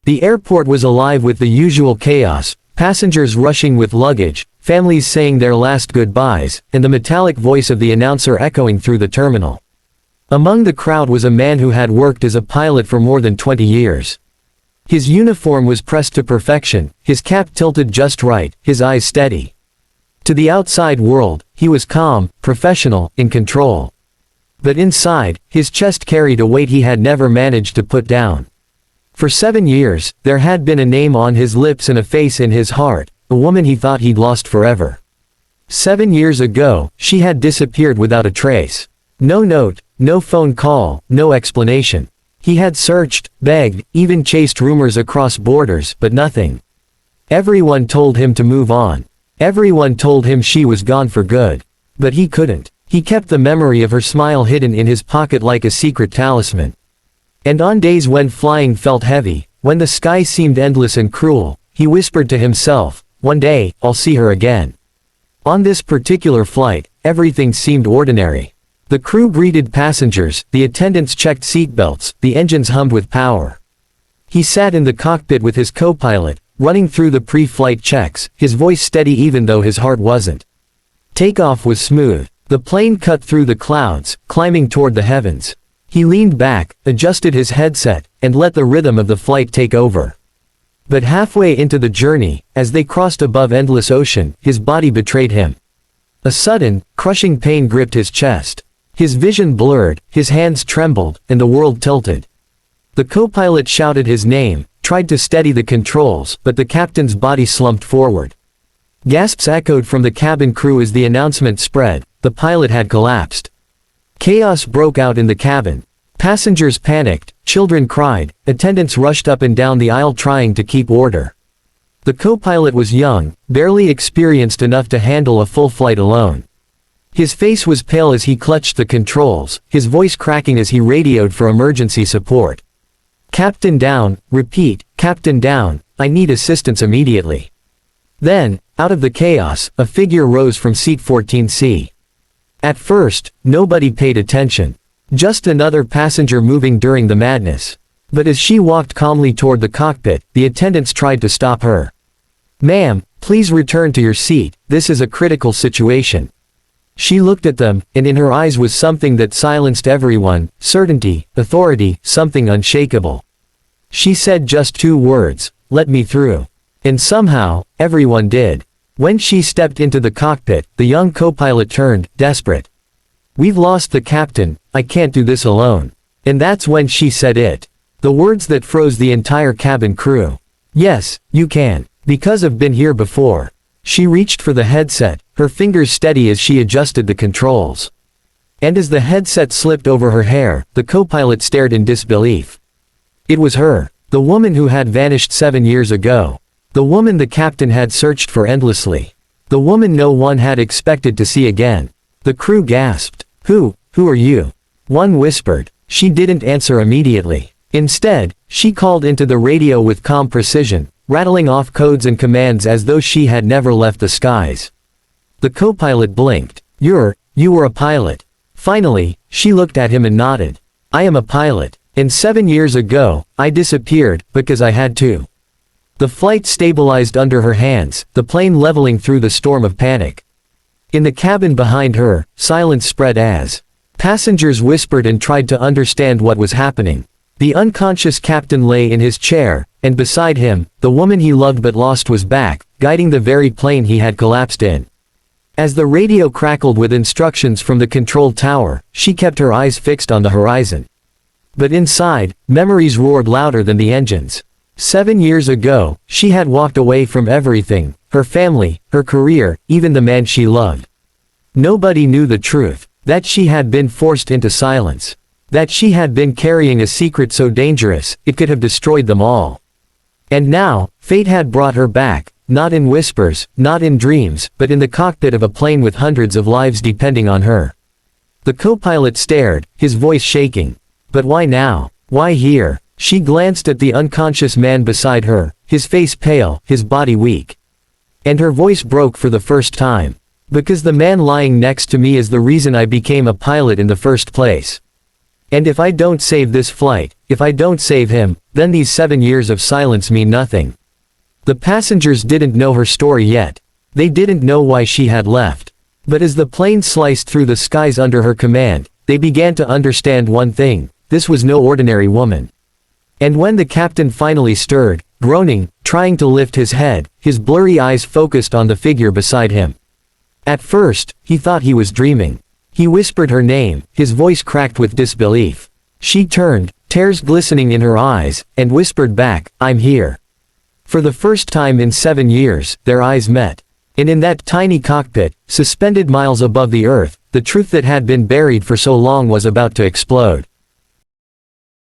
The airport was alive with the usual chaos, passengers rushing with luggage, families saying their last goodbyes, and the metallic voice of the announcer echoing through the terminal. Among the crowd was a man who had worked as a pilot for more than 20 years. His uniform was pressed to perfection, his cap tilted just right, his eyes steady. To the outside world, he was calm, professional, in control. But inside, his chest carried a weight he had never managed to put down. For 7 years, there had been a name on his lips and a face in his heart, a woman he thought he'd lost forever. 7 years ago, she had disappeared without a trace. No note, no phone call, no explanation. He had searched, begged, even chased rumors across borders, but nothing. Everyone told him to move on. Everyone told him she was gone for good. But he couldn't. He kept the memory of her smile hidden in his pocket like a secret talisman. And on days when flying felt heavy, when the sky seemed endless and cruel, he whispered to himself, "One day, I'll see her again." On this particular flight, everything seemed ordinary. The crew greeted passengers, the attendants checked seatbelts, the engines hummed with power. He sat in the cockpit with his co-pilot, running through the pre-flight checks, his voice steady even though his heart wasn't. Takeoff was smooth. The plane cut through the clouds, climbing toward the heavens. He leaned back, adjusted his headset, and let the rhythm of the flight take over. But halfway into the journey, as they crossed above endless ocean, his body betrayed him. A sudden, crushing pain gripped his chest. His vision blurred, his hands trembled, and the world tilted. The co-pilot shouted his name, tried to steady the controls, but the captain's body slumped forward. Gasps echoed from the cabin crew as the announcement spread: the pilot had collapsed. Chaos broke out in the cabin. Passengers panicked, children cried, attendants rushed up and down the aisle trying to keep order. The co-pilot was young, barely experienced enough to handle a full flight alone. His face was pale as he clutched the controls, his voice cracking as he radioed for emergency support. "Captain down, repeat, Captain down, I need assistance immediately." Then, out of the chaos, a figure rose from seat 14C. At first, nobody paid attention. Just another passenger moving during the madness. But as she walked calmly toward the cockpit, the attendants tried to stop her. "Ma'am, please return to your seat, this is a critical situation." She looked at them, and in her eyes was something that silenced everyone: certainty, authority, something unshakable. She said just 2 words: "Let me through." And somehow, everyone did. When she stepped into the cockpit, the young co-pilot turned, desperate. "We've lost the captain, I can't do this alone." And that's when she said it. The words that froze the entire cabin crew. "Yes, you can. Because I've been here before." She reached for the headset, her fingers steady as she adjusted the controls. And as the headset slipped over her hair, the co-pilot stared in disbelief. It was her. The woman who had vanished 7 years ago. The woman the captain had searched for endlessly. The woman no one had expected to see again. The crew gasped. Who are you?" One whispered. She didn't answer immediately. Instead, she called into the radio with calm precision, rattling off codes and commands as though she had never left the skies. The co-pilot blinked. You were a pilot." Finally, she looked at him and nodded. "I am a pilot. And 7 years ago, I disappeared, because I had to." The flight stabilized under her hands, the plane leveling through the storm of panic. In the cabin behind her, silence spread as passengers whispered and tried to understand what was happening. The unconscious captain lay in his chair, and beside him, the woman he loved but lost was back, guiding the very plane he had collapsed in. As the radio crackled with instructions from the control tower, she kept her eyes fixed on the horizon. But inside, memories roared louder than the engines. 7 years ago, she had walked away from everything, her family, her career, even the man she loved. Nobody knew the truth, that she had been forced into silence. That she had been carrying a secret so dangerous, it could have destroyed them all. And now, fate had brought her back, not in whispers, not in dreams, but in the cockpit of a plane with hundreds of lives depending on her. The co-pilot stared, his voice shaking. But why now? Why here? She glanced at the unconscious man beside her, his face pale, his body weak. And her voice broke for the first time. "Because the man lying next to me is the reason I became a pilot in the first place." And if I don't save this flight, if I don't save him, then these 7 years of silence mean nothing. The passengers didn't know her story yet. They didn't know why she had left. But as the plane sliced through the skies under her command, they began to understand one thing: this was no ordinary woman. And when the captain finally stirred, groaning, trying to lift his head, his blurry eyes focused on the figure beside him. At first, he thought he was dreaming. He whispered her name, his voice cracked with disbelief. She turned, tears glistening in her eyes, and whispered back, "I'm here." For the first time in 7 years, their eyes met. And in that tiny cockpit, suspended miles above the earth, the truth that had been buried for so long was about to explode.